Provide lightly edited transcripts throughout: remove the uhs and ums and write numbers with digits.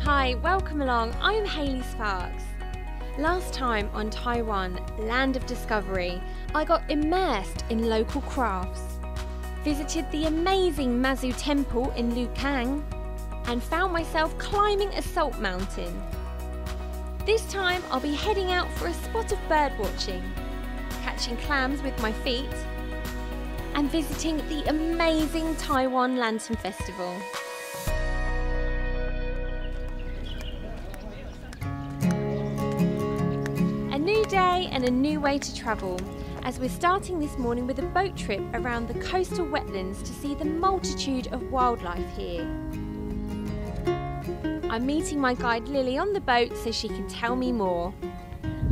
Hi, welcome along. I'm Hayley Sparkes. Last time on Taiwan, Land of Discovery, I got immersed in local crafts, visited the amazing Mazu Temple in Lukang, and found myself climbing a salt mountain. This time I'll be heading out for a spot of bird watching, catching clams with my feet, and visiting the amazing Taiwan Lantern Festival. A new day and a new way to travel, as we're starting this morning with a boat trip around the coastal wetlands to see the multitude of wildlife here. I'm meeting my guide Lily on the boat so she can tell me more.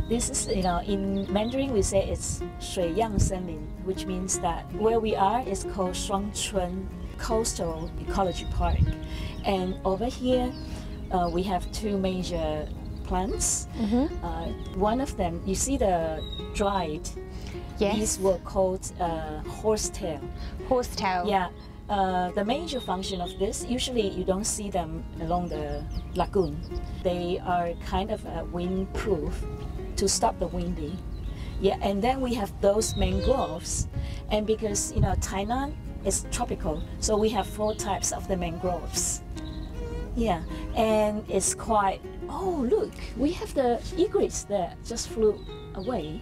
This is, in Mandarin we say it's 水漾森林, which means that where we are is called Shuangchun Coastal Ecology Park. And over here we have two major plants. One of them, you see the dried, Yes. these were called horsetail. Horsetail. Yeah. The major function of this, usually you don't see them along the lagoon. They are kind of windproof to stop the windy. Yeah, and then we have those mangroves. And because, Tainan is tropical, so we have 4 types of the mangroves. Yeah, and it's quite, oh look, we have the egrets there, just flew away.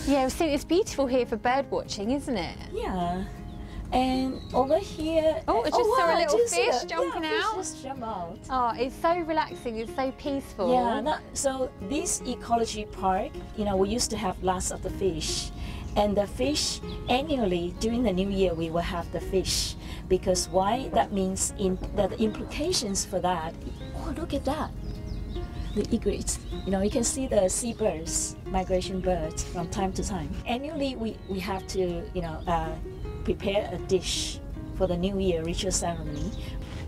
Yeah, so it's beautiful here for bird watching, isn't it? Yeah. And over here, Oh, I just saw a little fish jumping fish out. just jump out. Oh, it's so relaxing, it's so peaceful. Yeah, so this ecology park, we used to have lots of the fish. And the fish, annually, during the new year, we will have the fish. Because why? That means the implications for that, oh, look at that. The egrets, you can see the seabirds, migration birds from time to time. Annually, we have to, prepare a dish for the New Year ritual ceremony.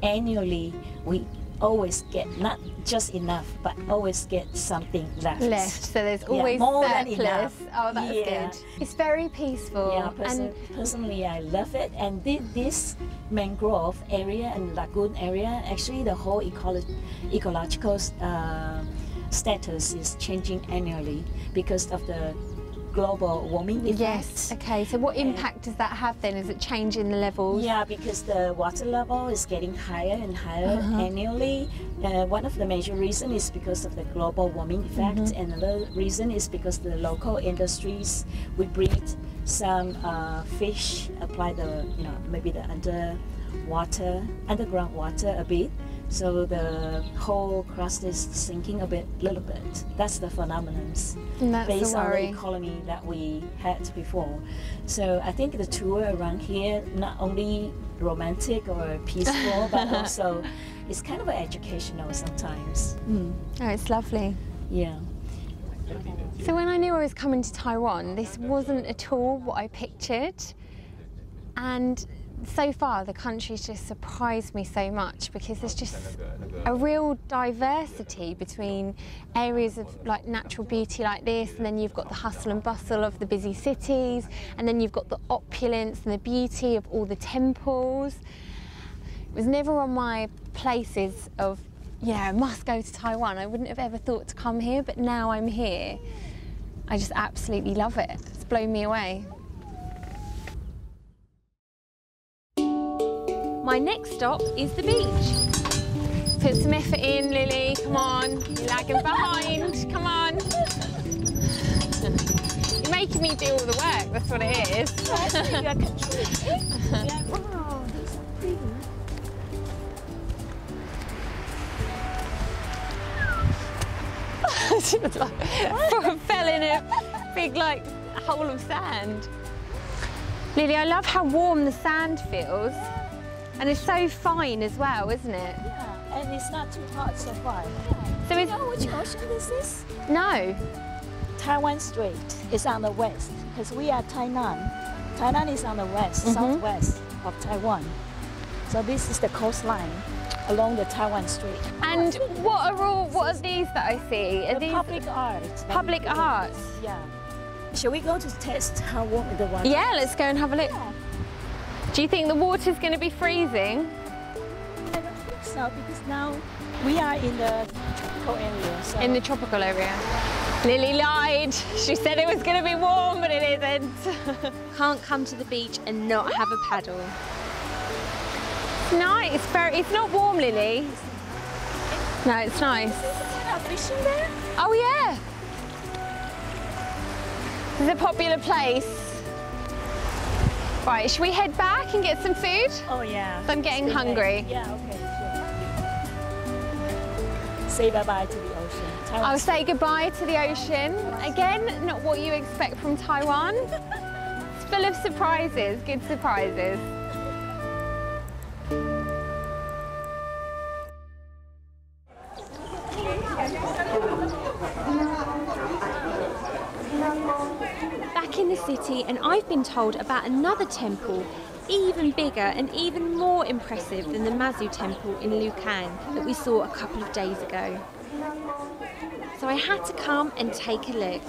Annually, we always get not just enough, but always get something left. So there's always more surplus. than enough. Oh, that's good. It's very peaceful. Yeah, personally, I love it. And this mangrove area and lagoon area, actually the whole ecological status is changing annually because of the global warming effect. Yes, okay, so what impact does that have then? Is it changing the levels? Yeah, because the water level is getting higher and higher annually. One of the major reasons is because of the global warming effect, and another reason is because the local industries, we breed some fish, apply the, maybe the underground water a bit. So the whole crust is sinking a little bit. That's the phenomenon based on the economy that we had before. So I think the tour around here, not only romantic or peaceful, but also it's kind of educational sometimes. Oh, it's lovely. Yeah. So when I knew I was coming to Taiwan, this wasn't at all what I pictured. And so far, the country's just surprised me so much because there's just a real diversity between areas of natural beauty like this, and then you've got the hustle and bustle of the busy cities, and then you've got the opulence and the beauty of all the temples. It was never on my places of, must go to Taiwan. I wouldn't have ever thought to come here, but now I'm here. I just absolutely love it. It's blown me away. My next stop is the beach. Put some effort in, Lily, come on. You're lagging behind, come on. You're making me do all the work, that's what it is. Wow, this thing. Fell in a big hole of sand. Lily, I love how warm the sand feels. And it's so fine as well, isn't it? Yeah, and it's not too hot so far. So you know which ocean this is? No. Taiwan Strait is on the west, because we are Tainan. Tainan is on the west, southwest of Taiwan. So this is the coastline along the Taiwan Strait. And what are these that I see? Are these public art. Public art? Yeah. Shall we go to test how warm the water is? Yeah, let's go and have a look. Yeah. Do you think the water's going to be freezing? I don't think so. out because now we are in the tropical area. So. In the tropical area. Lily lied. She said it was going to be warm, but it isn't. Can't come to the beach and not have a paddle. It's nice. It's not warm, Lily. No, it's nice. Fishing there? Oh yeah. It's a popular place. Right, should we head back and get some food? Oh yeah. I'm getting hungry. Yeah, okay, sure. Say bye-bye to the ocean. Taiwan. I'll say goodbye to the ocean. Again, not what you expect from Taiwan. It's full of surprises, good surprises. Back in the city, and I've been told about another temple, even bigger and even more impressive than the Mazu temple in Lukang that we saw a couple of days ago. So I had to come and take a look.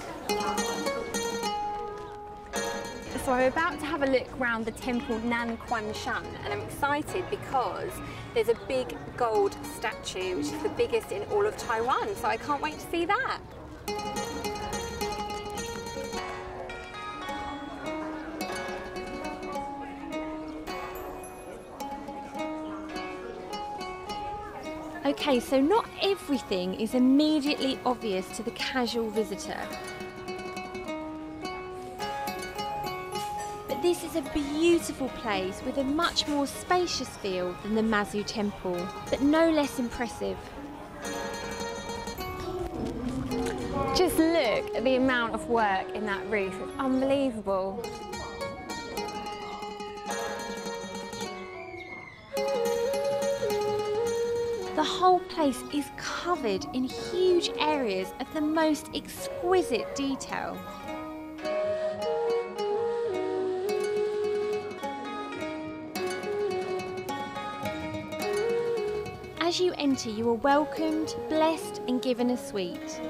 So I'm about to have a look around the temple Nan Quan Shan, and I'm excited because there's a big gold statue which is the biggest in all of Taiwan, so I can't wait to see that. Okay, so not everything is immediately obvious to the casual visitor. But this is a beautiful place with a much more spacious feel than the Mazu temple, but no less impressive. Just look at the amount of work in that roof, it's unbelievable. The whole place is covered in huge areas of the most exquisite detail. As you enter, you are welcomed, blessed, and given a sweet.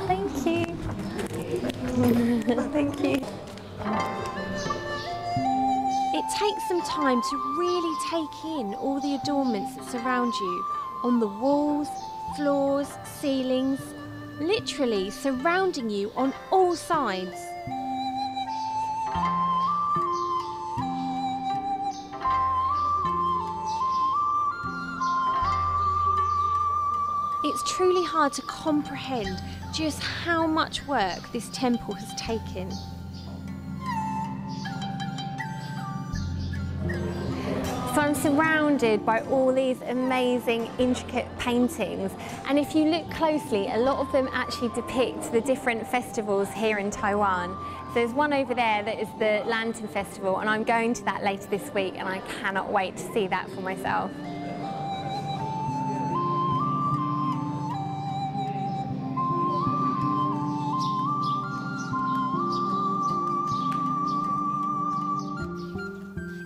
Thank you. Thank you. It takes some time to really take in all the adornments that surround you on the walls, floors, ceilings, literally surrounding you on all sides. It's truly hard to comprehend just how much work this temple has taken. So I'm surrounded by all these amazing, intricate paintings, and if you look closely, a lot of them actually depict the different festivals here in Taiwan. So there's one over there that is the Lantern Festival, and I'm going to that later this week, and I cannot wait to see that for myself.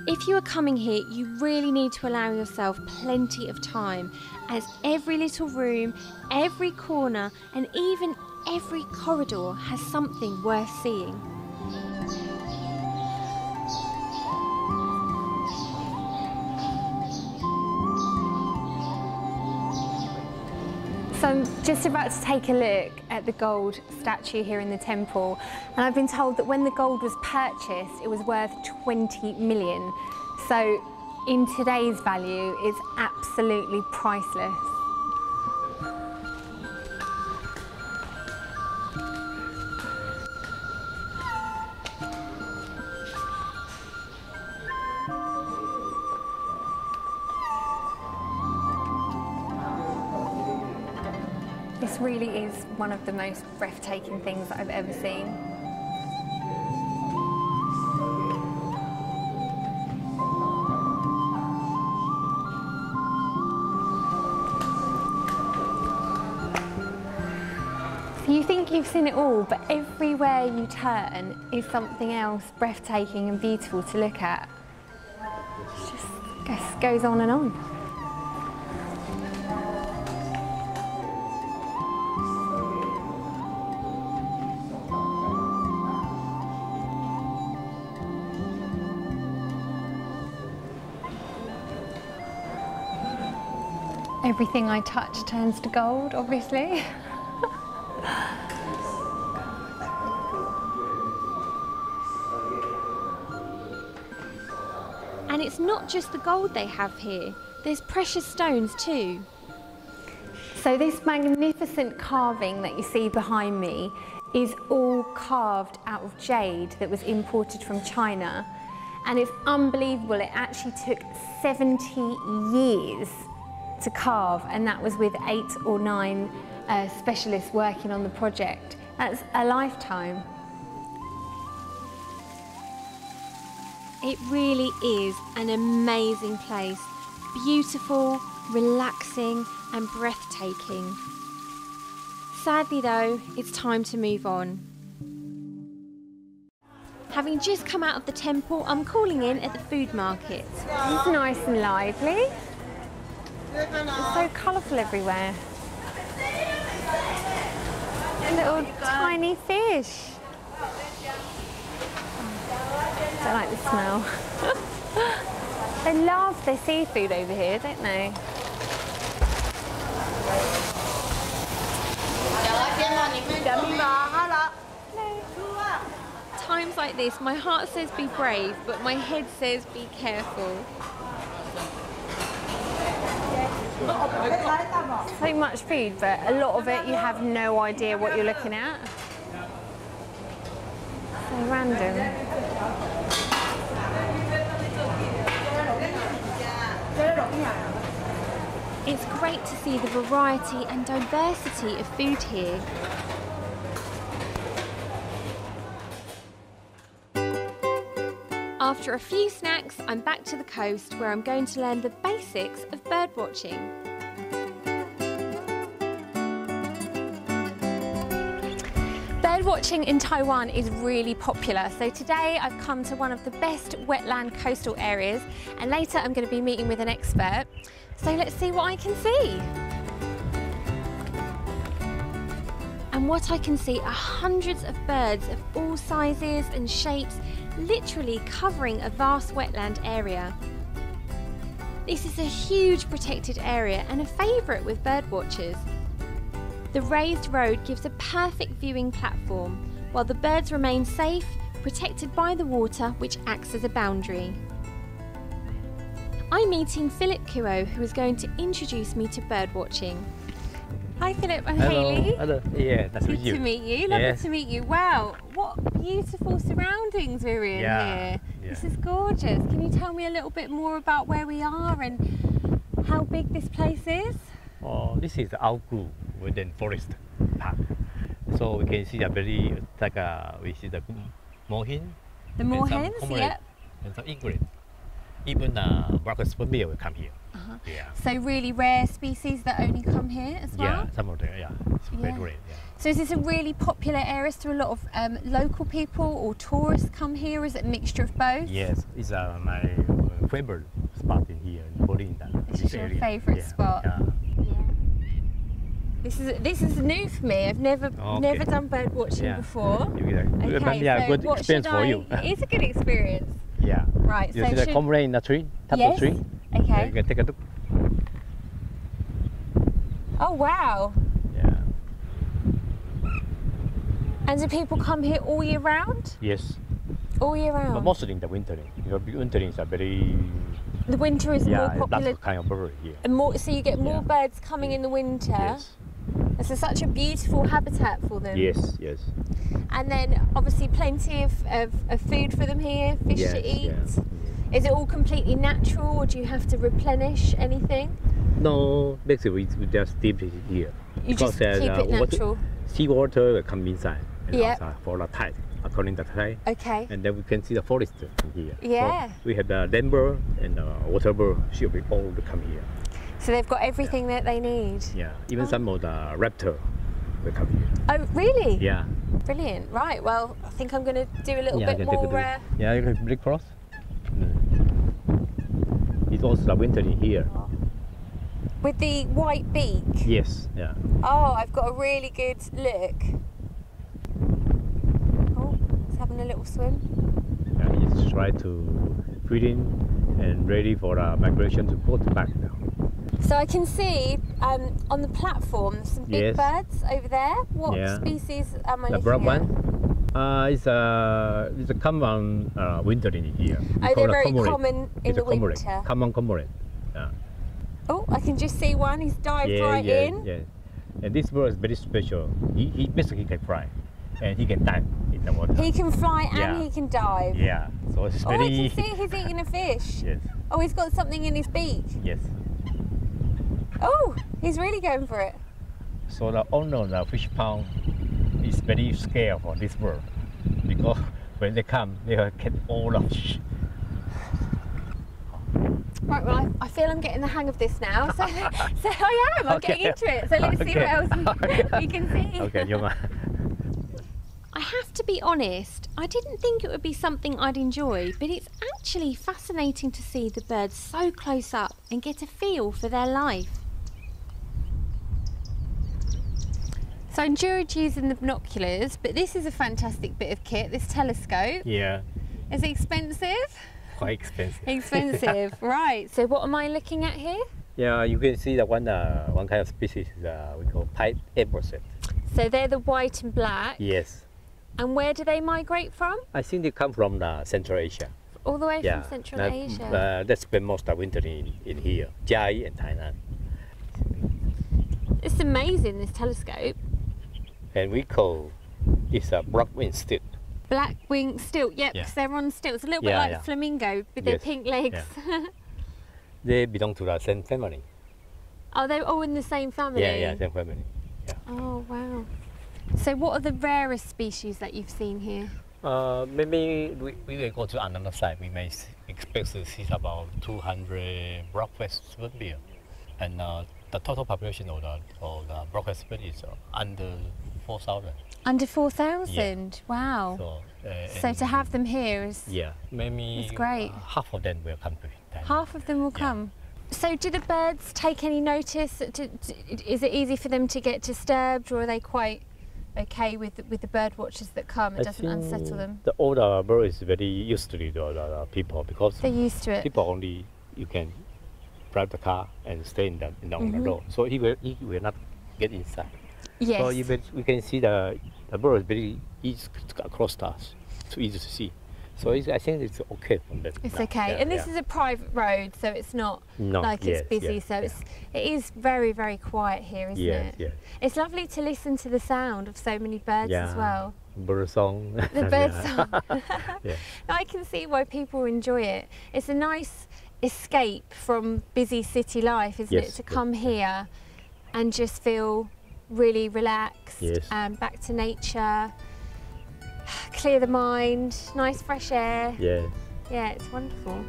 If you are coming here, you really need to allow yourself plenty of time, as every little room, every corner, and even every corridor has something worth seeing. So I'm just about to take a look at the gold statue here in the temple, and I've been told that when the gold was purchased, it was worth 20 million. So in today's value, it's absolutely priceless. This really is one of the most breathtaking things that I've ever seen. So you think you've seen it all, but everywhere you turn is something else breathtaking and beautiful to look at. It's just goes on and on. Everything I touch turns to gold, obviously. And it's not just the gold they have here, there's precious stones too. So this magnificent carving that you see behind me is all carved out of jade that was imported from China. And it's unbelievable, it actually took 70 years to carve, and that was with 8 or 9 specialists working on the project. That's a lifetime. It really is an amazing place. Beautiful, relaxing and breathtaking. Sadly though, it's time to move on. Having just come out of the temple, I'm calling in at the food market. It's nice and lively. It's so colourful everywhere. Little tiny fish. I like the smell. They love their seafood over here, don't they? Times like this, my heart says be brave, but my head says be careful. So much food, but a lot of it you have no idea what you're looking at. So random. It's great to see the variety and diversity of food here. After a few snacks, I'm back to the coast where I'm going to learn the basics of bird watching. Bird watching in Taiwan is really popular, so today I've come to one of the best wetland coastal areas, and later I'm going to be meeting with an expert. So let's see what I can see. And what I can see are hundreds of birds of all sizes and shapes, literally covering a vast wetland area. This is a huge protected area and a favourite with birdwatchers. The raised road gives a perfect viewing platform, while the birds remain safe, protected by the water which acts as a boundary. I'm meeting Philip Kuo, who is going to introduce me to birdwatching. Hi Philip and Hello. Hayley. Hello. Yeah, nice to Good meet you. to meet you. Lovely Yes. to meet you. Wow, what beautiful surroundings we're in here. Yeah. This is gorgeous. Can you tell me a little bit more about where we are and how big this place is? This is the outgroup within forest park. So we can see a very we see the moorhen. The and some moorhens, cormorant yep. And some egret. Even black spermia will come here. Yeah. So really rare species that only come here as well? Yeah, some of them. Yeah, it's very rare. Yeah. So is this a really popular area? So a lot of local people or tourists come here? Is it a mixture of both? Yes, it's my favorite spot in here in Berlin. This is your favourite spot? Yeah. This is new for me. I've never done bird watching before. Okay, yeah, so good what experience for you. It's a good experience. Yeah. Right. You so see the cormorant in the tree, top of the tree. Okay. You can take a look. Oh wow. Yeah. And do people come here all year round? Yes. All year round. But mostly in the winter. Because winter is a very The winter is more popular. that's kind of bird here. And more, so you get more birds coming in the winter. Yes. This is such a beautiful habitat for them. Yes. Yes. And then obviously plenty of food for them here, fish Yes, to eat. yeah. Is it all completely natural, or do you have to replenish anything? No, basically we just keep it here. You just keep it natural. Seawater will come inside and Yeah. outside for the tide, according to the tide. Okay. And then we can see the forest from here. Yeah. So we have the land bird and the water bird should be all to come here. So they've got everything that they need. Yeah. Even some of the raptor will come here. Oh, really? Yeah. Brilliant. Right. Well, I think I'm going to do a little Yeah, I bit can take a more. look. Yeah, you can break cross. It's It's also the winter in here. With the white beak? Yes, yeah. Oh, I've got a really good look. Oh, it's having a little swim. Yeah, it's try to feed in and ready for the migration to go back now. So I can see on the platform some big birds over there. What species am I looking at? The brown one? It's a common winter in here. Oh, they're very common in the winter. Common cormorant. Yeah. Oh, I can just see one. He's dived right in. Yeah. And this bird is very special. He basically can fly, and he can dive in the water. He can fly and he can dive. Yeah. So it's very. Oh, I can see he's eating a fish. Yes. Oh, he's got something in his beak. Yes. Oh, he's really going for it. So the owner of the fish pond is very scared for this bird because when they come, they will catch all the fish. Right, well, I feel I'm getting the hang of this now. So I am. I'm getting into it. So let's see what else we can see. Okay, you're right. I have to be honest, I didn't think it would be something I'd enjoy, but it's actually fascinating to see the birds so close up and get a feel for their life. So I enjoyed using the binoculars, but this is a fantastic bit of kit, this telescope. Yeah. Is it expensive? Quite expensive. Expensive, right. So what am I looking at here? Yeah, you can see that one kind of species we call pied apricot. So they're the white and black? Yes. And where do they migrate from? I think they come from Central Asia. All the way from Central Asia? They spend most of winter in here, Jai and Taiwan. It's amazing, this telescope. And we call it's a black-winged stilt. Black-winged stilt, yep, because they're on stilts. A little bit like flamingo with their pink legs. Yeah. They belong to the same family. Oh, they're all in the same family? Yeah, same family. Yeah. Oh, wow. So what are the rarest species that you've seen here? Maybe we will go to another side. We may expect to see about 200 broadcast spoonbill. And the total population of the broadcast spoonbill is under 4,000. Under 4,000? Wow. So to have them here is maybe it's great. Half of them will come to Thailand. Half of them will come. So do the birds take any notice? Is it easy for them to get disturbed, or are they quite okay with the bird watchers that come? It doesn't unsettle them? The older bird is very used to the people because they're used to it. People only, you can drive the car and stay on the road. So he will not get inside. Yes. So we can see the bird is very easy to across us, too easy to see. So I think it's okay from them. It's okay. And this is a private road, so it's not like it's busy. So it is very, very quiet here, isn't it? Yeah. It's lovely to listen to the sound of so many birds as well. Bird song. The bird song. I can see why people enjoy it. It's a nice escape from busy city life, isn't it? To come here and just feel really relaxed and back to nature. Clear the mind, nice fresh air. Yeah, it's wonderful.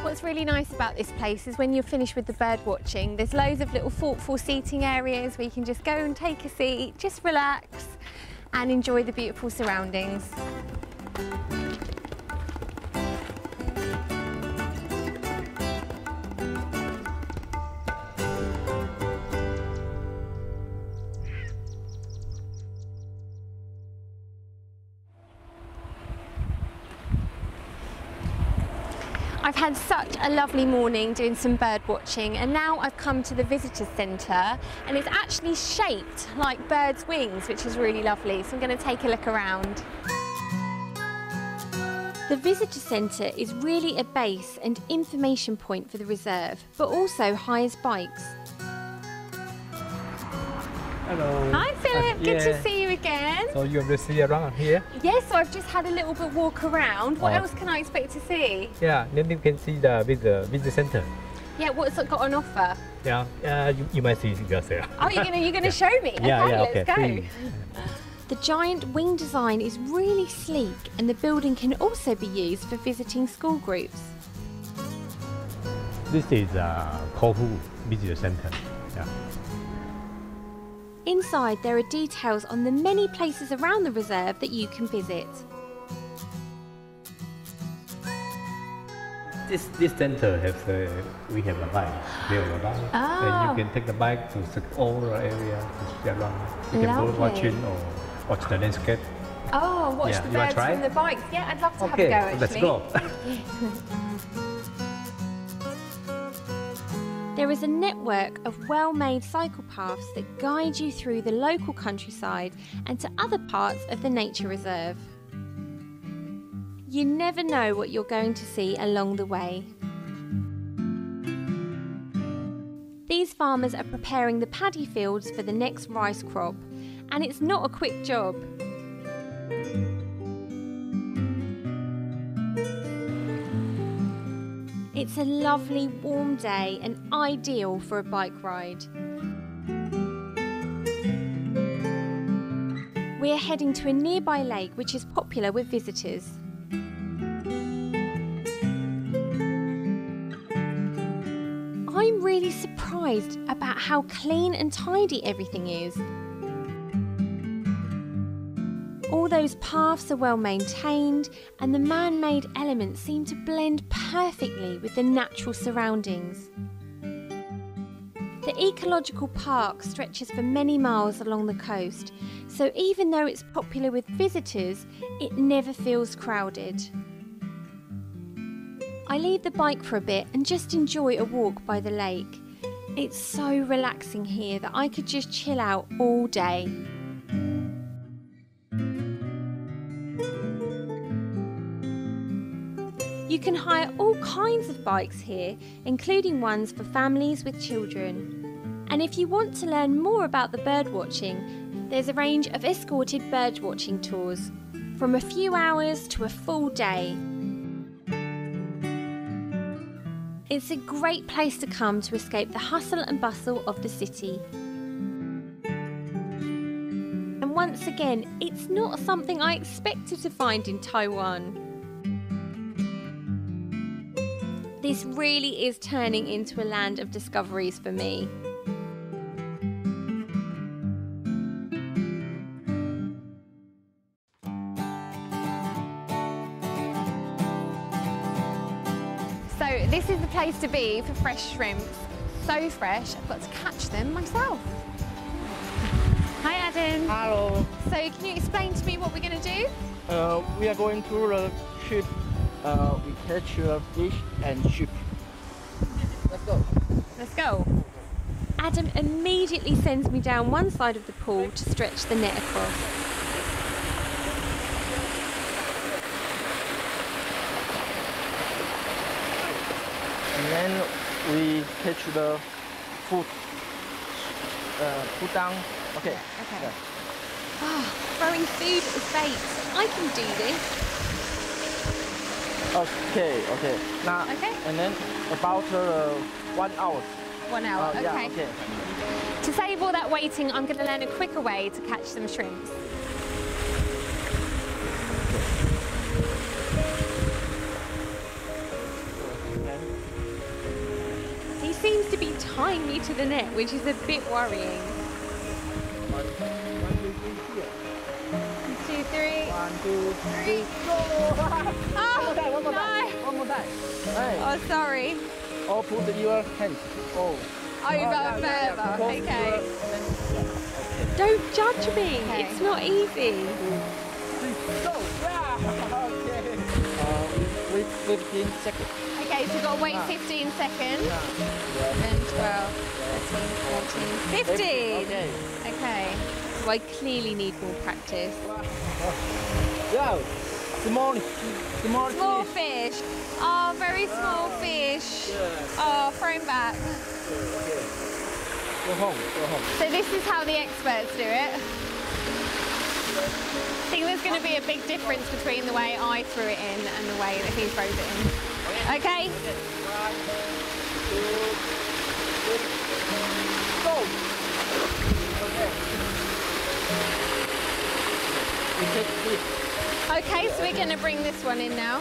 What's really nice about this place is when you're finished with the bird watching, there's loads of little thoughtful seating areas where you can just go and take a seat, just relax and enjoy the beautiful surroundings. I've had such a lovely morning doing some bird watching, and now I've come to the visitor centre, and it's actually shaped like birds' wings, which is really lovely. So I'm going to take a look around. The visitor centre is really a base and information point for the reserve, but also hires bikes. Hello. Hi Philip, good to see you again. So you have to see around here? Yes, so I've just had a little bit walk around. What else can I expect to see? Yeah, then you can see the visitor center. Yeah, what's it got on offer? Yeah, you might see yourself. Oh, you're gonna show me? Yeah, okay, let's go. The giant wing design is really sleek, and the building can also be used for visiting school groups. This is Kohu Visitor Center. Yeah. Inside there are details on the many places around the reserve that you can visit. This center has we have a bike. We have a bike, and you can take the bike to all the area to see around. You can go watching or watch the landscape. Oh, watch Yeah, the you wanna birds try? from the bikes. Yeah, I'd love to Okay, have a go, let's actually. go. There is a network of well-made cycle paths that guide you through the local countryside and to other parts of the nature reserve. You never know what you're going to see along the way. These farmers are preparing the paddy fields for the next rice crop, and it's not a quick job. It's a lovely warm day and ideal for a bike ride. We are heading to a nearby lake which is popular with visitors. I'm really surprised about how clean and tidy everything is. All those paths are well maintained, and the man-made elements seem to blend perfectly with the natural surroundings. The ecological park stretches for many miles along the coast, so even though it's popular with visitors, it never feels crowded. I leave the bike for a bit and just enjoy a walk by the lake. It's so relaxing here that I could just chill out all day. You can hire all kinds of bikes here, including ones for families with children. And if you want to learn more about the bird watching, there's a range of escorted bird watching tours, from a few hours to a full day. It's a great place to come to escape the hustle and bustle of the city. And once again, it's not something I expected to find in Taiwan. This really is turning into a land of discoveries for me. So this is the place to be for fresh shrimps. So fresh, I've got to catch them myself. Hi Adam. Hello. So can you explain to me what we're going to do? We are going to the ship. We catch fish and ship. Let's go. Let's go. Adam immediately sends me down one side of the pool to stretch the net across. And then we catch the food. Put down. Okay. Okay. Yeah. Throwing food as bait. I can do this. Okay. Okay. Now. Okay. And then about 1 hour. 1 hour, okay. Yeah, okay. To save all that waiting, I'm going to learn a quicker way to catch some shrimps. He seems to be tying me to the net, which is a bit worrying. 1, 2, 3, here. 1, 2, 3. 1, 2, 3, go! Oh, One more no. time. One more time. Hey. Oh, sorry. Or put your hands. Oh. Over further. Okay. Don't judge me. Okay. It's not easy. Go! Yeah! Okay. Wait 15 seconds. Okay, so we've got to wait 15 seconds. 11, 12, 13, 14, 15. Okay. Okay. So I clearly need more practice. Yeah. Small Small fish. Oh, very small fish. Oh, throw him back. Go home. So this is how the experts do it. I think there's going to be a big difference between the way I threw it in and the way that he throws it in. Okay? 1, 2, 3, go! Okay. Okay, so we're going to bring this one in now.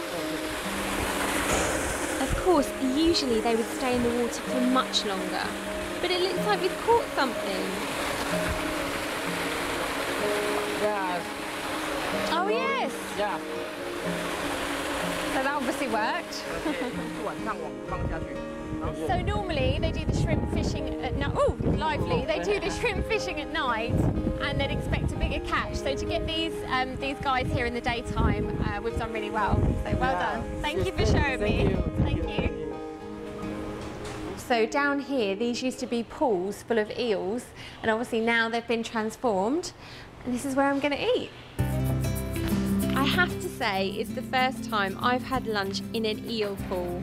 Of course, usually they would stay in the water for much longer, but it looks like we've caught something. Yeah. Oh yes! Yeah. So that obviously worked. 晚上网放下去。 So normally they do the shrimp fishing at night. Oh, lively! They do the shrimp fishing at night, and they'd expect a bigger catch. So to get these guys here in the daytime, we've done really well. So well done. Thank you for showing me. Thank you. So down here, these used to be pools full of eels, and obviously now they've been transformed. And this is where I'm going to eat. I have to say, it's the first time I've had lunch in an eel pool.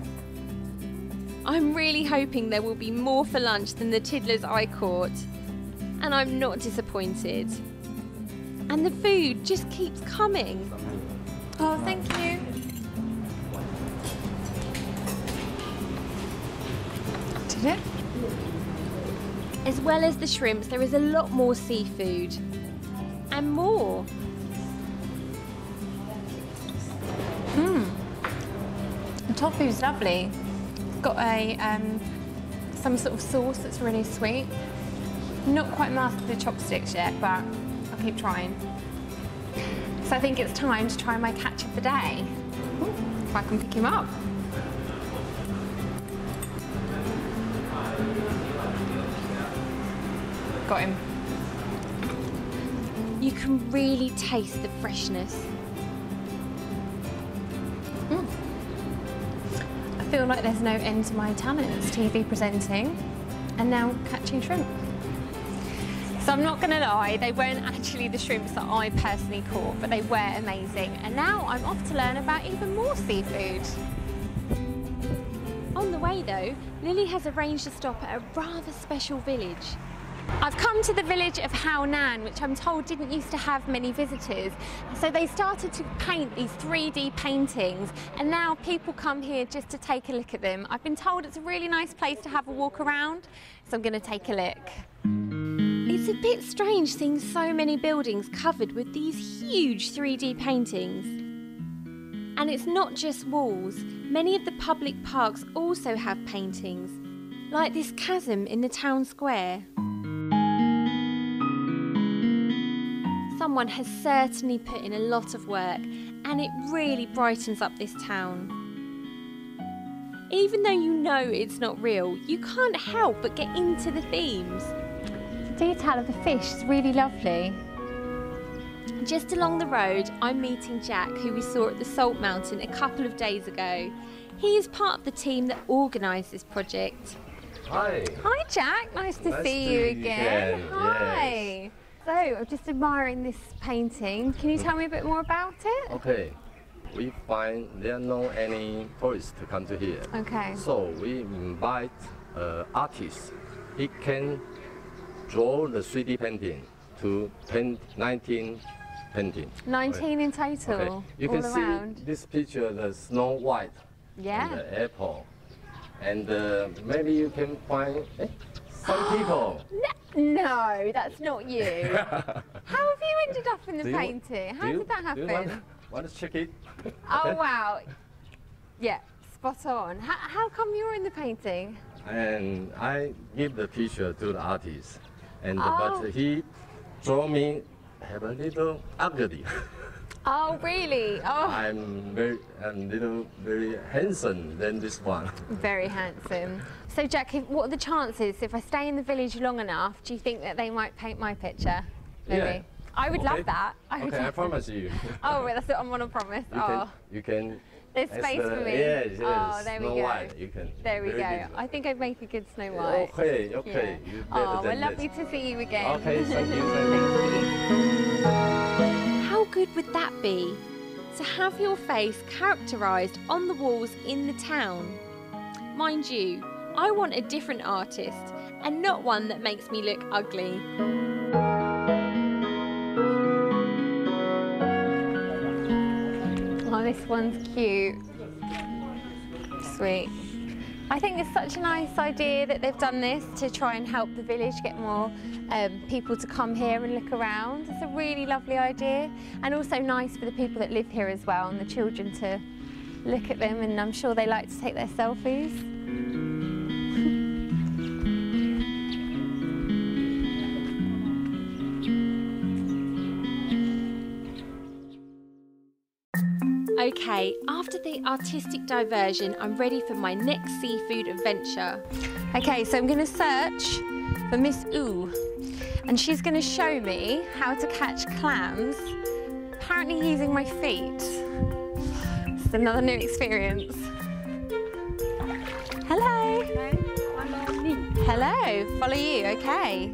I'm really hoping there will be more for lunch than the tiddlers I caught. And I'm not disappointed. And the food just keeps coming. Oh, thank you. Did it? As well as the shrimps, there is a lot more seafood. And more. The tofu's lovely. It's got a some sort of sauce that's really sweet. Not quite mastered the chopsticks yet, but I'll keep trying. So I think it's time to try my catch of the day. Ooh, if I can pick him up. Got him. You can really taste the freshness. I feel like there's no end to my talents, TV presenting and now catching shrimp. So I'm not going to lie, they weren't actually the shrimps that I personally caught, but they were amazing. And now I'm off to learn about even more seafood. On the way though, Lily has arranged a stop at a rather special village. I've come to the village of Haonan, which I'm told didn't used to have many visitors. So they started to paint these 3D paintings, and now people come here just to take a look at them. I've been told it's a really nice place to have a walk around, so I'm going to take a look. It's a bit strange seeing so many buildings covered with these huge 3D paintings. And it's not just walls. Many of the public parks also have paintings, like this chasm in the town square. Someone has certainly put in a lot of work, and it really brightens up this town. Even though you know it's not real, you can't help but get into the themes. The detail of the fish is really lovely. Just along the road, I'm meeting Jack, who we saw at the Salt Mountain a couple of days ago. He is part of the team that organised this project. Hi. Hi Jack, nice to see you again. Hi. Yes. So, I'm just admiring this painting. Can you tell me a bit more about it? Okay. We find there are no any tourists to come to here. Okay. So we invite artists. He can draw the 3D painting to 19 painting. 19 in total, Okay. You all can around. see this picture, the Snow White Yeah. and the apple. And maybe you can find some people. No, that's not you. How have you ended up in the Do you- painting? How do you- did that do you happen? want to check it? Oh wow. Yeah, spot on. How come you're in the painting? And I give the picture to the artist, and Oh. but he draw me have a little ugly. Oh really? Oh, I'm very very handsome than this one. very handsome. So Jack, what are the chances if I stay in the village long enough, do you think that they might paint my picture? Maybe. Yeah. I would Okay. love that. I would Okay, I love promise you. that. Oh, well, that's what I'm on a promise. You can. There's ask space for me. Yes, yes. Oh, there we Snow go. White, you can. There we very go. good. I think I'd make a good Snow White. Okay, okay. Yeah. You better Oh, well, than lovely this. to see you again. Okay, thank you, thank you. How good would that be? To have your face characterised on the walls in the town. Mind you, I want a different artist and not one that makes me look ugly. Oh, this one's cute. Sweet. I think it's such a nice idea that they've done this to try and help the village get more people to come here and look around. It's a really lovely idea, and also nice for the people that live here as well and the children to look at them, and I'm sure they like to take their selfies. Okay, after the artistic diversion, I'm ready for my next seafood adventure. Okay, so I'm going to search for Miss Ooh, and she's going to show me how to catch clams, apparently using my feet. It's another new experience. Hello. Follow me. Hello, follow you, okay.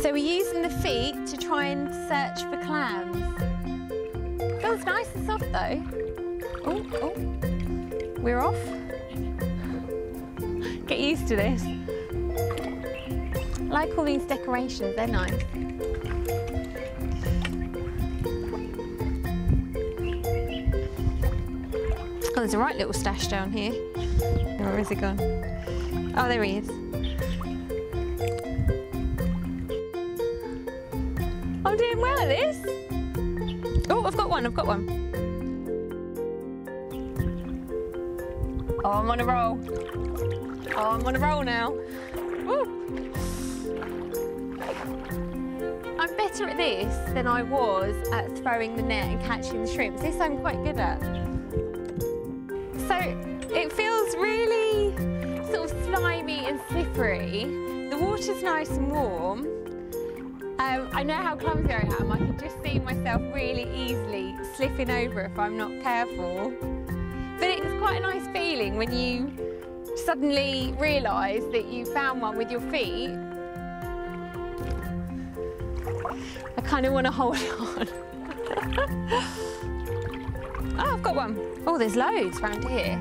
So we're using the feet to try and search for clams. Feels nice and soft though. Oh, oh, we're off. Get used to this. I like all these decorations, they're nice. Oh, there's a right little stash down here. Where is he gone? Oh, there he is. I'm doing well at this. Oh, I've got one. Oh, I'm on a roll. Oh, I'm on a roll now. Woo. I'm better at this than I was at throwing the net and catching the shrimps. This I'm quite good at. So it feels really sort of slimy and slippery. The water's nice and warm. I know how clumsy I am. I can just see myself really easily slipping over if I'm not careful. But it's quite a nice feeling when you suddenly realise that you found one with your feet. I kind of want to hold on. Oh, I've got one. Oh, there's loads around here.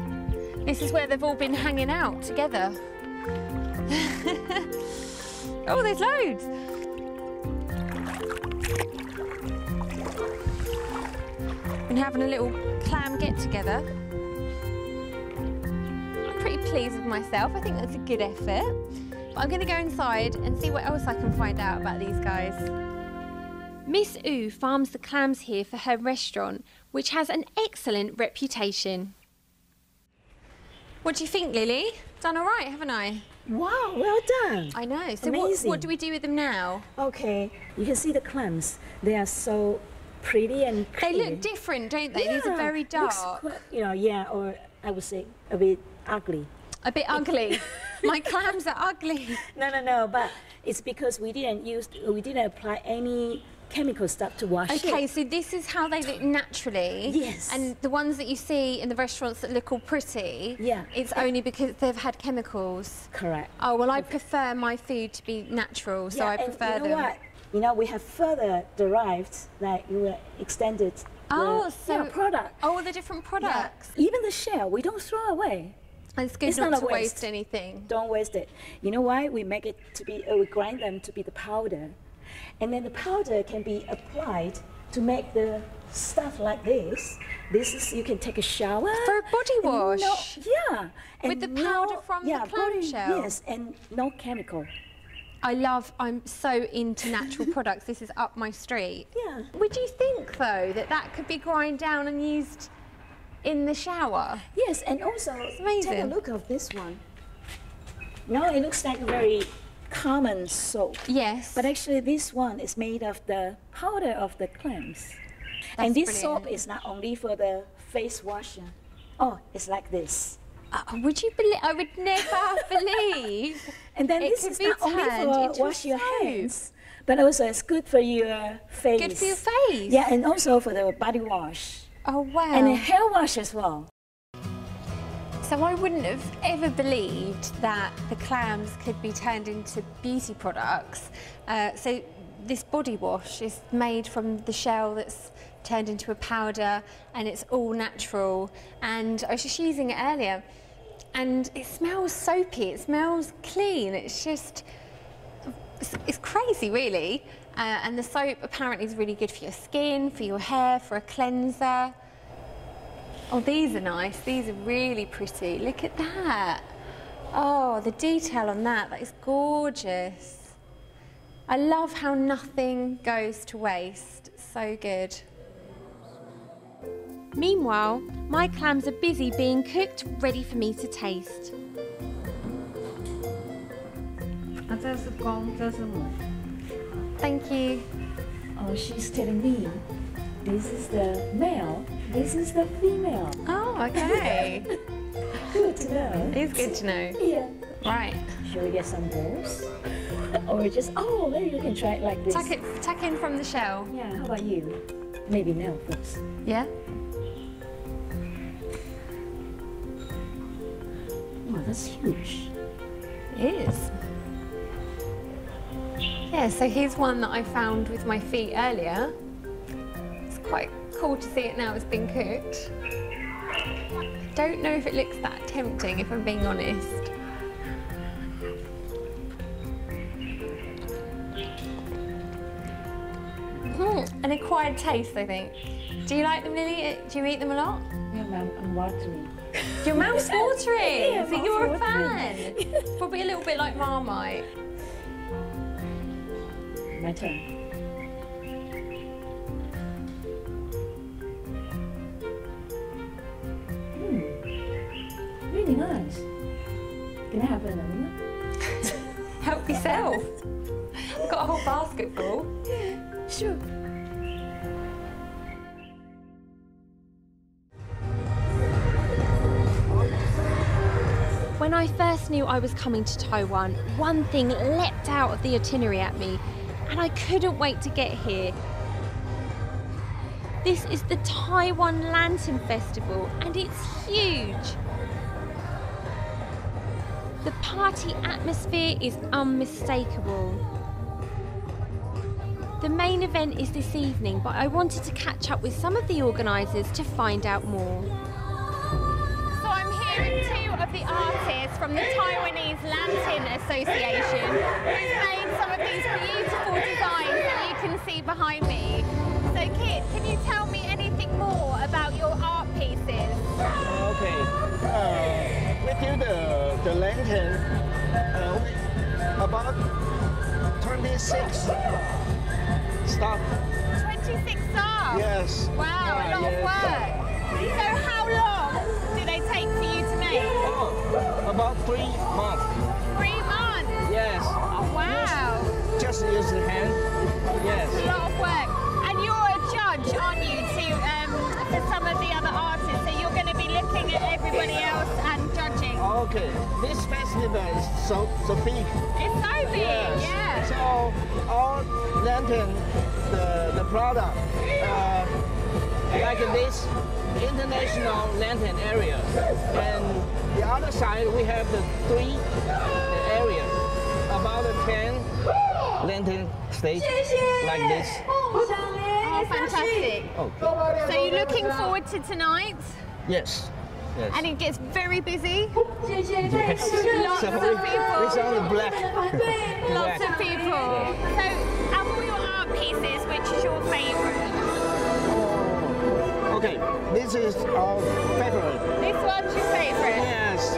This is where they've all been hanging out together. Oh, there's loads. Been having a little clam get-together. I'm pretty pleased with myself. I think that's a good effort. But I'm going to go inside and see what else I can find out about these guys. Miss Ooh farms the clams here for her restaurant, which has an excellent reputation. What do you think, Lily? Done all right, haven't I? Wow, well done. I know. So what do we do with them now? Okay, you can see the clams. They are so pretty and clear. They look different, don't they? Yeah, these are very dark. Quite, you know, yeah, or I would say a bit ugly. A bit ugly. My clams are ugly. No, but it's because we didn't apply any chemical stuff to wash it. Okay, so this is how they look naturally. Yes. And the ones that you see in the restaurants that look all pretty, yeah, it's only because they've had chemicals. Correct. Oh, well, I prefer my food to be natural, so I prefer them. What? You know, we have further derived that you were extended the product. Oh, the different products. Yeah. Even the shell, we don't throw away. It's good not to waste anything. Don't waste it. You know why? We make it to be, we grind them to be the powder. And then the powder can be applied to make the stuff like this. This is, you can take a shower. For a body wash? Yeah. And with the powder from the clamshell? Yes, and no chemical. I'm so into natural products. This is up my street. Yeah. Would you think, though, that could be ground down and used in the shower? Yes, and also, take a look of this one. Now it looks like a very common soap. Yes. But actually this one is made of the powder of the clams. And this soap is not only for the face washing. Oh, it's like this. Would you believe? I would never believe. And then this is not only for wash your hands, but also it's good for your face. Good for your face? Yeah, and also for the body wash. Oh, wow. And a hair wash as well. So I wouldn't have ever believed that the clams could be turned into beauty products. So this body wash is made from the shell that's turned into a powder, and it's all natural. And I was just using it earlier, and it smells soapy, it smells clean. It's just, it's crazy, really. And the soap apparently is really good for your skin, for your hair, for a cleanser. Oh, these are nice. These are really pretty. Look at that. Oh, the detail on that is gorgeous. I love how nothing goes to waste. So good. Meanwhile, my clams are busy being cooked, ready for me to taste. Thank you. Oh, she's telling me this is the male, this is the female. Oh, okay. Good to know. It's good to know. Yeah. Right. Shall we get some balls? Or just, oh, maybe you can try it like this. Tuck in from the shell. Yeah, how about you? Maybe male first. Yeah? Oh, that's huge. It is. Yeah, so here's one that I found with my feet earlier. It's quite cool to see it now it's been cooked. I don't know if it looks that tempting, if I'm being honest. An acquired taste, I think. Do you like them, Lily? Do you eat them a lot? Yeah, I'm watering. Your mouth's watering! Yeah, so you're a mouth's fan! Probably a little bit like Marmite. My turn. Really nice. Can I have another? Help yourself. Got a whole basket full. Sure. When I first knew I was coming to Taiwan, one thing leapt out of the itinerary at me, and I couldn't wait to get here. This is the Taiwan Lantern Festival, and it's huge. The party atmosphere is unmistakable. The main event is this evening, but I wanted to catch up with some of the organisers to find out more. So I'm here with two of the artists from the Taiwanese Lantern Association who've made some of these beautiful designs that you can see behind me. So Kit, can you tell me anything more about your art pieces? Okay. We do the lantern with about 26 stuff. 26 staff? Yes. Wow, a lot of work. So how long do they take for you to make? Oh, about 3 months. 3 months? Yes. Oh, wow. Just use the hand. Yes. A lot of work. And you're a judge, aren't you, for some of the other artists? So you're going to be looking at everybody else and judging. Okay. This festival is so big. It's so big, Yes. yeah. So our lantern, the product, like this international lantern area, and the other side we have the 3 areas, about 10 lantern stage like this. Oh, fantastic. Okay. So you're looking forward to tonight? Yes. Yes. And it gets very busy? Yes. Lots of people. It's only black. Lots of people. So, of all your art pieces, which is your favourite? Okay, this is our favorite. This one's your favourite? Yes.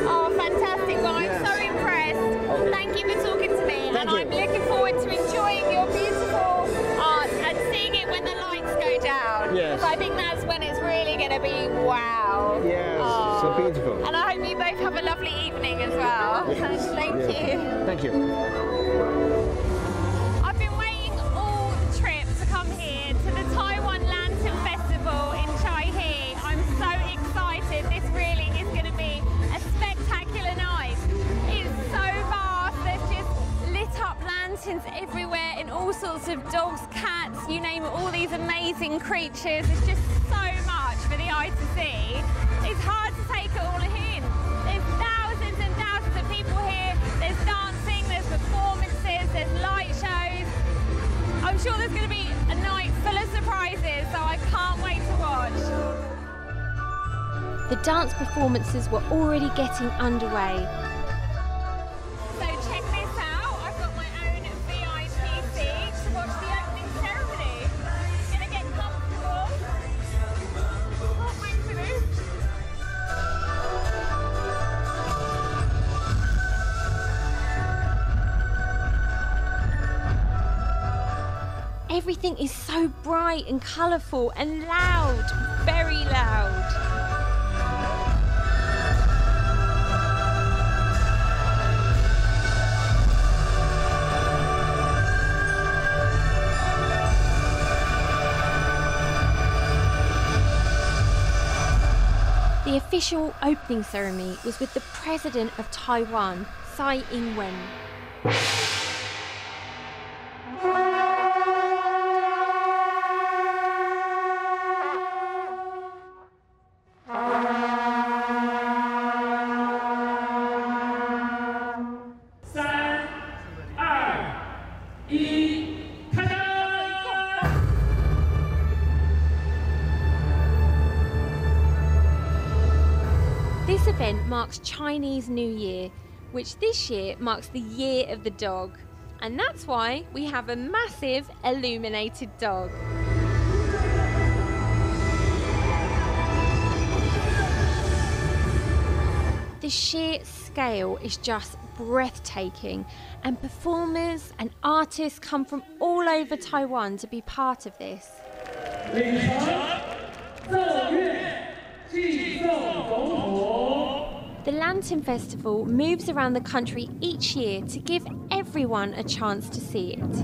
Oh, fantastic. Well, I'm Yes. so impressed. Thank you for talking to me. Thank and you. I'm looking forward to enjoying your beautiful art and seeing it when the lights go down. Yes. Because I think that's when it's really going to be wow. Yes, Oh. so beautiful. And I hope you both have a lovely evening as well. Yes. Thank Yes. you. Thank you. I've been waiting all the trip to come here to the Taiwan Lantern Festival in Chaihe. I'm so excited. This really is going to be a spectacular night. It's so vast. There's just lit up lanterns everywhere in all sorts of dogs, cats, you name it, all these amazing creatures. It's just so much for the eye to see. It's hard to take it all in. There's thousands and thousands of people here. There's dancing, there's performances, there's light shows. I'm sure there's going to be a night full of surprises, so I can't wait to watch. The dance performances were already getting underway. So check this out, I've got my own VIP seat to watch the opening ceremony. Gonna get comfortable. Can't wait for this. everything is so bright and colourful and loud, very loud. The official opening ceremony was with the President of Taiwan, Tsai Ing-wen. This event marks Chinese New Year, which this year marks the Year of the Dog. And that's why we have a massive illuminated dog. The sheer scale is just breathtaking, and performers and artists come from all over Taiwan to be part of this. The Lantern Festival moves around the country each year to give everyone a chance to see it. So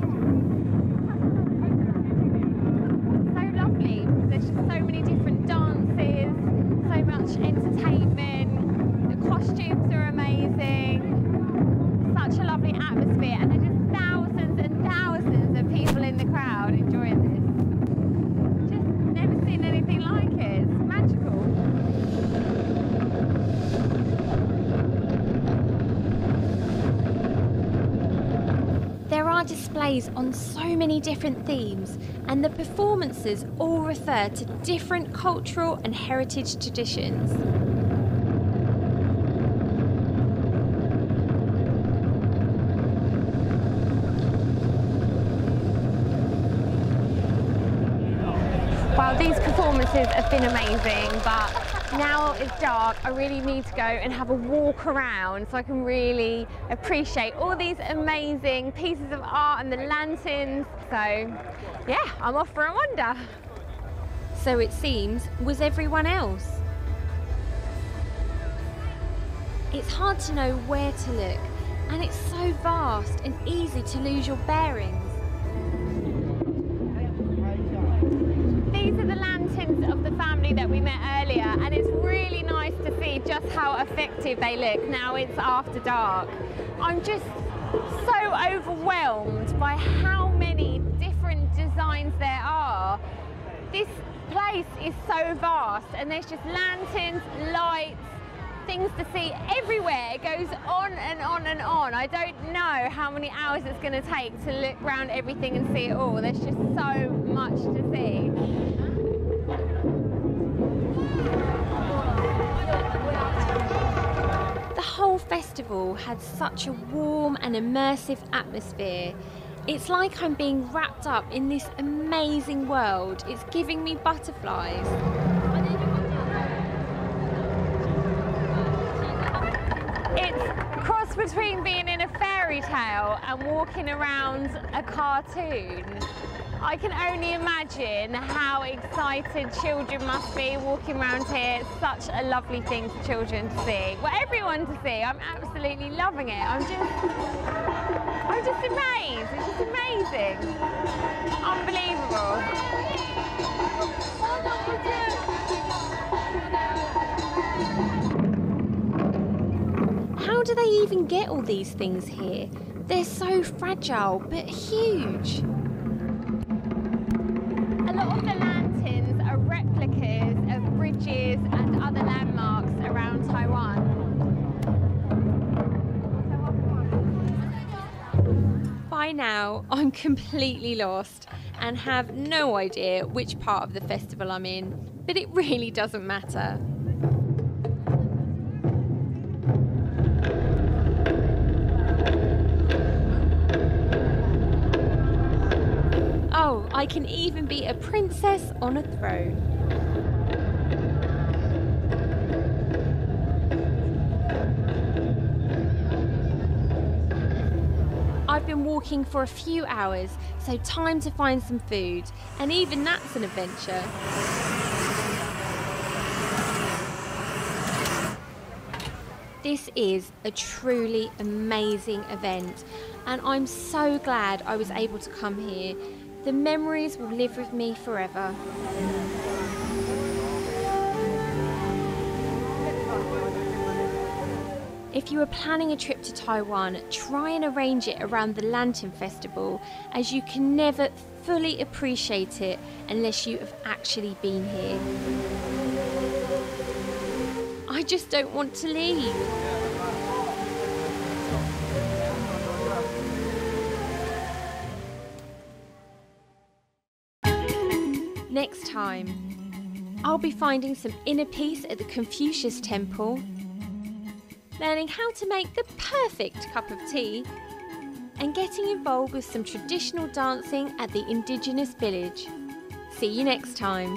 lovely. There's just so many different dances, so much entertainment. The costumes are amazing. Such a lovely atmosphere, and there's just thousands and thousands of people in the crowd enjoying this. Just never seen anything like it. It's magical. There are displays on so many different themes, and the performances all refer to different cultural and heritage traditions. Well, these performances have been amazing, but now it's dark, I really need to go and have a walk around so I can really appreciate all these amazing pieces of art and the lanterns. So, yeah, I'm off for a wander. So it seems, was everyone else? It's hard to know where to look, and it's so vast and easy to lose your bearings. These are the lanterns of the family that we met earlier, and it's really nice to see just how effective they look now it's after dark. I'm just so overwhelmed by how many different designs there are. This place is so vast, and there's just lanterns, lights, things to see everywhere. It goes on and on and on. I don't know how many hours it's going to take to look around everything and see it all. There's just so much to see. The whole festival had such a warm and immersive atmosphere. It's like I'm being wrapped up in this amazing world. It's giving me butterflies. It's a cross between being in a fairy tale and walking around a cartoon. I can only imagine how excited children must be walking around here. It's such a lovely thing for children to see. Well, everyone to see. I'm absolutely loving it. I'm just amazed. It's just amazing. Unbelievable. How do they even get all these things here? They're so fragile, but huge. A lot of the lanterns are replicas of bridges and other landmarks around Taiwan. By now, I'm completely lost and have no idea which part of the festival I'm in, but it really doesn't matter. Oh, I can even be a princess on a throne. I've been been walking for a few hours, so time to find some food, and even that's an adventure. This is a truly amazing event, and I'm so glad I was able to come here. The memories will live with me forever. If you are planning a trip to Taiwan, try and arrange it around the Lantern Festival, as you can never fully appreciate it unless you have actually been here. I just don't want to leave. Next time, I'll be finding some inner peace at the Confucius Temple, learning how to make the perfect cup of tea, and getting involved with some traditional dancing at the indigenous village. See you next time.